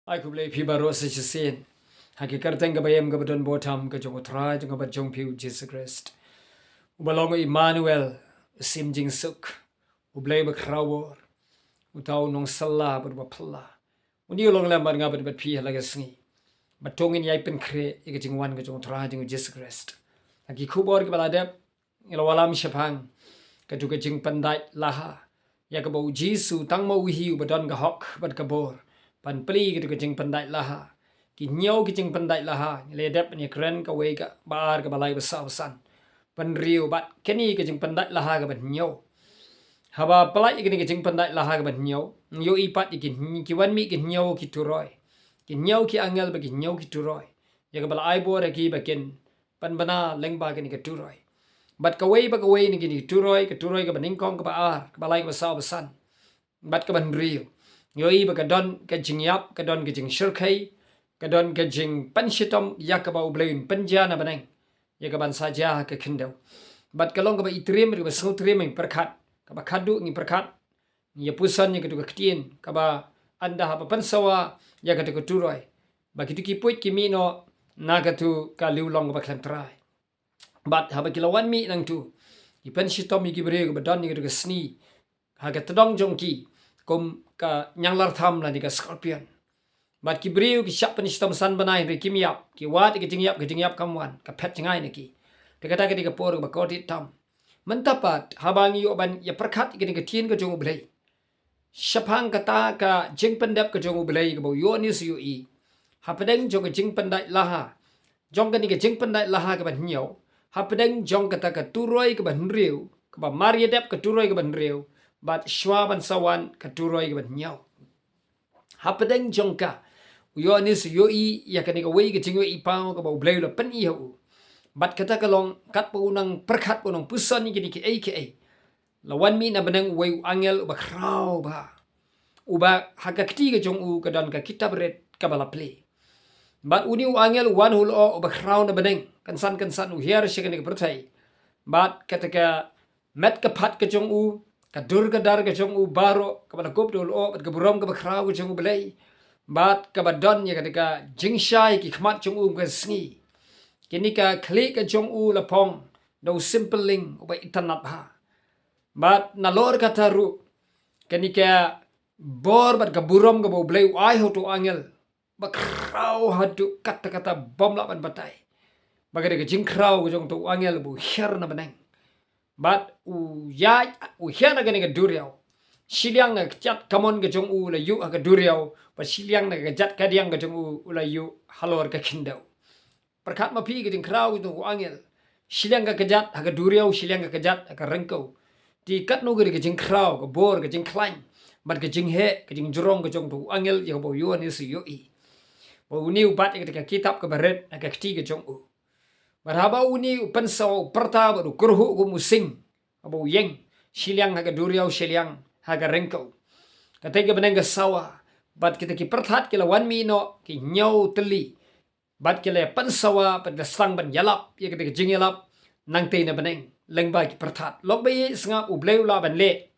Aku boleh pi baru sejasin. Hakikat tengah bayam kebetulan botam ke jong utara jong kebat jong piu Jesus Christ. Ubalong Emmanuel sim jing suk. Ublay bakrawor. Utau nong salah berbapala. Uni ulong lambat ngabat bat pi halaga sengi. Batongin yai pen kre ika jing wan ke jong utara jong Jesus Christ. Haki kubor ke baladep ilawalam syapang. Keduga jing pandai laha. Ya ke bau Jisu tang mau hiu badon ke hok bad kabor. Pan peli gitu ke jing pandai laha. Ki nyau ke jing pandai laha. Le dep ni keren ka wei ka bar ka balai besar besan. Pan riu bat keni ke jing pandai laha ka ban nyau. Haba pelai ke jing pandai laha ka ban nyau. Yo ipat ki wan mi ki nyau ki turoi. Ki nyau ki angel bagi nyau ki turoi. Ya ka balai bor ki bakin pan bana lengba ke ni ke turoi. Bat kawai ba kawai ni gini turoi ka baningkong ka baar ka balai ka besar besan. Bat ka ban riu. Yoi ba kadon ka jing yap kadon ka jing shirkai kadon ka jing panshitom ya ka ba ublein penjana baneng ya ka ban saja ka kendau. Bat kalong ka ba itrim ka ba sutrim ng perkat ka ba kadu ng perkat ya pusan ya ka tu ka ktien ka ba anda ha ba pansawa ya ka tu ka turoi. Ba kitu ki puit ki mino na ka tu ka liulong ka ba klantrai. Bat haba kilawan mi nang tu. Ipan shitom ki bre ka badon ni ka sni. Ha ka tedong jong ki kom ka nyanglar tham la ni ka scorpion. Bat ki bre ki syap pan shitom san banai re kim yap ki wat ki jing yap kamwan ka pet jangai ni ki. Ka kata ka por ka koti tam. Mentapat habangi oban ya perkat ki ka tien ka jong blai. Syapang kata ka jing pendap ka jong blai ka bo yo ni su yo i. Ha pedeng jong ka jing pendai laha. Jong ka ni ka jing pendai laha ka ban nyau. Hapedeng jong kata ka turoi ka ban riu, ka ba mariadep ka turoi ka ban riu, bat shwaban sawan ka turoi ka ban nyau. Hapedeng jong ka uyo anis yo i ya ka ni ka wei ka jing i pao ka ba ublay la pen i hau. Bat kata ka long kat pa unang perkat unang pusan ni ki ai ki ai. Lawan mi na benang wei angel uba krau ba. Uba hagakti ka jong u ka dan ka kitab red ka bala play. Bat uni angel wan hul o uba krau na beneng kansan u hiar siya ka pertai. Bat ketika met ka pat ka jong u ka dur ka dar ka jong u baro ka bala gop dul o bat ka burom ka bakrau ka jong u belai. Bat ka badon ya ketika jingshai ki khmat jong u ka sngi. Kini ka klik ka jong u lapong do simple ling uba itanap ha. Bat nalor ka taru kini ka bor bat ka burom ka belai ai ho to angel. Bakrau hadu kata-kata bom lapan batai. Bagada ka jingkrau ka jong to angel bu hiar na beneng. Bat u hiar na gani ka duriau. Siliang na cat kamon ka jong u la yu ka duriau. Ba siliang na ka jat ka diang ka jong u la yu halor ka kindau. Perkat mapi ka jingkrau to angel. Siliang ka jat ka duriau siliang ka jat ka rengkau. Di kat no ka jingkrau ka bor ka jingklain. Bat ka jinghe ka jingjurong ka jong to angel ya bo yu ni si yu i. Ba uni ubat ketika kitab ke baret ka ketiga jong u. Barhaba uni upensaw perta baru kurhu ku musing. Abo yeng siliang haga duriau siliang haga rengkau. Ketika beneng sawa bat kita ki perthat kila wan mino ki nyau teli. Bat kila pensawa pada sang ban yalap ya ketika jingelap nang te na beneng lengba ki perthat. Lok bayi senga ubleu la ban le.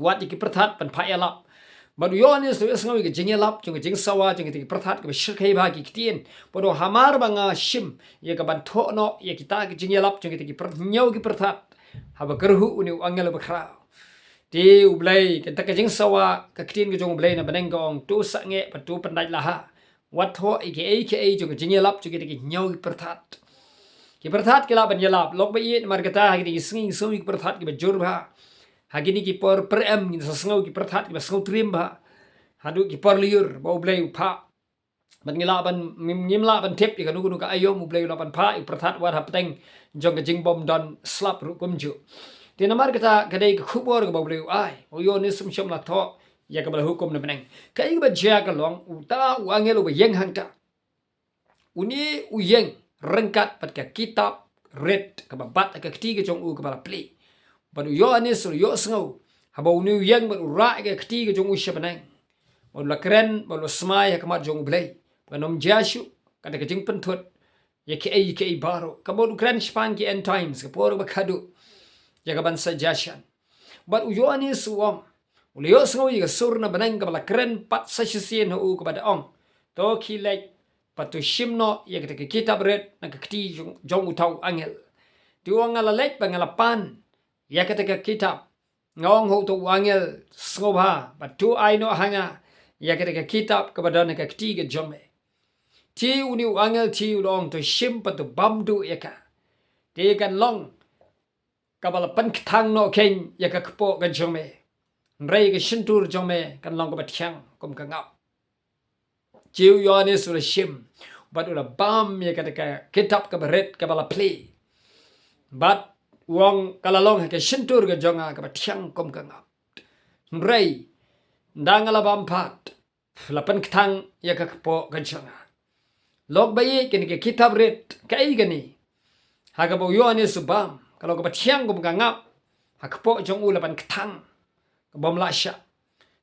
Wat ki perthat pan pa yalap. Badu yohane so sengawi ke jingelap jong jing sawa jong ke perthat ke shirkai bagi kitien bodo hamar banga shim ye ka ban no ye kita ke jingelap jong ke pernyau ke perthat haba kerhu uni angel bakra ti ublai ke ta ke jing sawa ke kitien ke jong ublai na baneng gong tu sange patu pandai laha wat ho ike jong jingelap jong ke nyau ke perthat ke la ban yelap lok ba ye mar kata ha ke singi ke perthat ke bajur ba hagini ki por perem ni sasngau ki perthat ki basngau trim ba hadu ki por liur ba ublai upha ban ngila ban ngimla ban tep ka nugu ka ayom ublai ban pha i perthat war hapteng jong ka jingbom don slap ru kumju tinamar kata kadai ka khubor ka ublai ai o yo ni sum shom la tho ya ka bala hukum na beneng kai ba jia ka long uta wangelo ba yeng hangta uni uyeng rengkat pat ka kitab red ka babat ka ketiga jong u ka bala play. Badu yo anis yo sengau haba uni yang badu ra ke ketiga jong usya benang badu lakren badu smai kamat jong blai banom jashu kada kejing pentut ya ke ai baro kabadu kren span ki end times ka por bakadu ya ka ban suggestion badu yo anis wam uli yo sengau ya surna benang ka lakren pat sasisien hu ka bada ong to kilek patu shimno ya ketika kitab red na keti jong utau angel tiwang ngala lek bangalapan ya ketika kitab ngawang ho to angel sngobha patu aino hanga ya ketika kitab kepada na keti ke jome ti uni angel ti long to shim patu bamdu ya ka te kan long kabalapan ketang no ken ya ka kpo ke jome rei ke shintur jome kan long ka batyang kom ka ngap Jiu Yohanes ula shim bat ula bam ya ketika kitab kabaret kabala play bat wong kalalong ke shintur ke jonga ka batyang kom ka ngap rei ndangala bampat lapan ketang ya ka kpo ka jonga log bayi kini ke kitab ret kai gani haga bo Yohanes bam kalau ka batyang kom ka ngap hakpo jong ula pan ketang ka bom la sha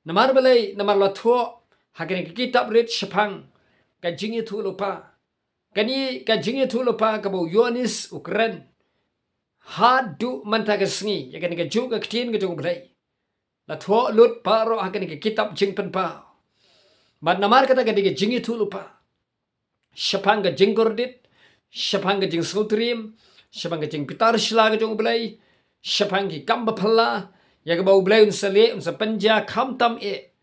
namar balai namar la thuo hakini kitab red shapang ka jingi thu lupa kani ka jingi thu lupa ka bo Yohanes ukren hadu manta ka sngi ya kani ka ju ka ktin ka jong blai la tho lut paro hakini kitab jing pen pa mat namar kata ka dige jingi thu lupa shapang ka jing gordit shapang ka jing sutrim shapang ka jing pitar shla ka jong blai shapang ki kamba phalla ya ka bo blai un sale un sa panja kham tam e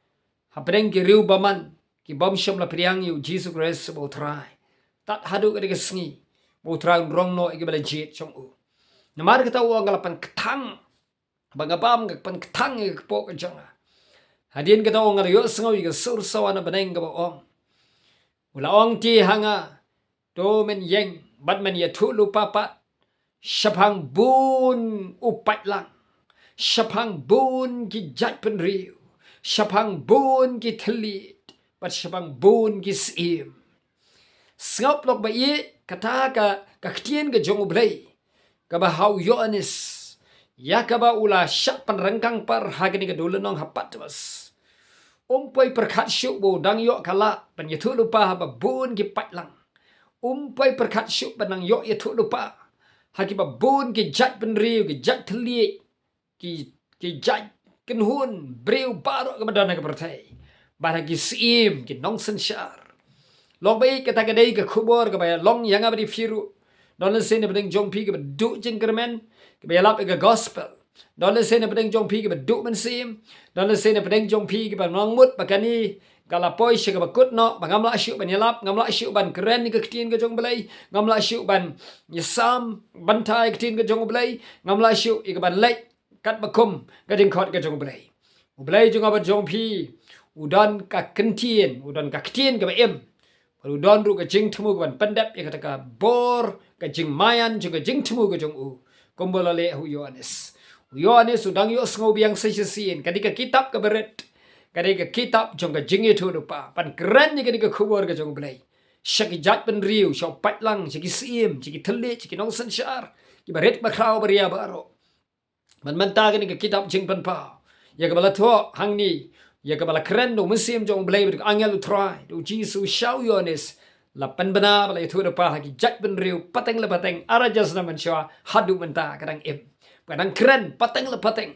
Hapreng ki riu baman ki bom shom la priang yu Jesus Christ bo trai tat hadu ka dige sngi bo trai rong no ki bala jit chong u namar ka taw ngalapan ketang bangabam ka pan ketang ki po ka jonga hadin ka taw ngal yo sngaw ki sur sawana baneng ka bo ong ula ong ti hanga do men yeng bat men ya thu lu papa shapang bun upat lang shapang bun ki jat pen riu Shapang bun ki telit, but shapang bun ki sim. Ngap lok ba ye kata ka ktien ka jong blai. Ka ba hau Yohanes. Ya ka ba ula syak pan rengkang par hagani ka dulenong hapat was. Umpai perkat syuk bo dang yo kala pan ye tu lupa ba bun ki patlang. Umpai perkat syuk pan dang yo ye tu lupa. Hagi ba bun ki jat pen riu ki jat telit ki jat kenhun breu barok ke badana ke pertai baragi sim ki nongsen syar long bai kata ke dei ke khubor ke baya long yang abadi firu don sen bedeng jong pi ke du jengkermen ke baya lap ke gospel don sen bedeng jong pi ke du men sim don sen bedeng jong pi ke nong mut bakani kala poi se ke bakut no bangamla syu ban yalap ngamla syu ban keren ke ktien ke jong belai ngamla syu ban yesam bantai ktien ke jong belai ngamla syu ke ban lek kat bakum gading khot ka jong blai jong abat jong pi udan ka kentien udan ka ktien ka em udan ru ka jing thmu ka ban pandap ya kata ka bor ka jing mayan jong ka jing thmu ka jong u kombola le hu Yohanes udang yo sngo biang sesien kadika kitab ka beret kadika kitab jong ka jing itu rupa pan keren ni kadika khubor ka jong blai shaki jat pen riu shaw patlang shaki sim shaki thale shaki nong san shar ki baret ba khaw baria baro man manta ni ke kitab jing pen pa ya ka bala tho hang ni ya ka bala kren do musim jong blai ber angel try do jisu shau Yohanes la pen bana bala itu pa ha ki jat ben riu pateng la pateng ara jas na man sha hadu manta kadang em kadang kren pateng la pateng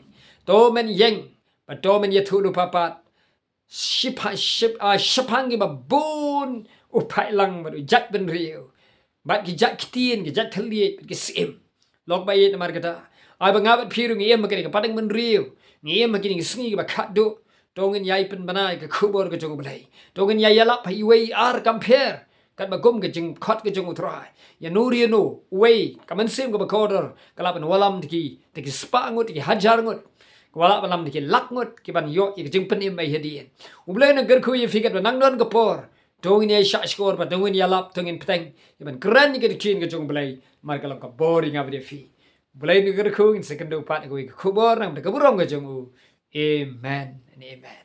to men yeng pa to men ya thu pa pat shipang gi ba bun upai lang ba jat ben riu bat ki jat kitien ki jat thali ki sim lok ba ye mar kata ai ba ngabat phiru ngi em ka pateng ben riu ngi em ki ngi sngi ba khat do tongin yai pen banai ka khubor ka jong blai tongin yai yala pai wei ar compare kat ba gum ka jing khot ka jong utrai ya nuri no wei kaman sim ka ba koder kala ban walam tiki spa ngut ki hajar ngut wala balam tiki lak ngut ki ban yo ki jing pen em ai hedien ublai na gar khu ye fikat ba nang don ka por tongin yai sha skor ba tongin yalap tongin peteng ban kran ni ka kin ka jong blai mar kalam ka boring abde fi Bulai ni gar khu in second part ko khubor nang ka burong ka jong Amen and amen.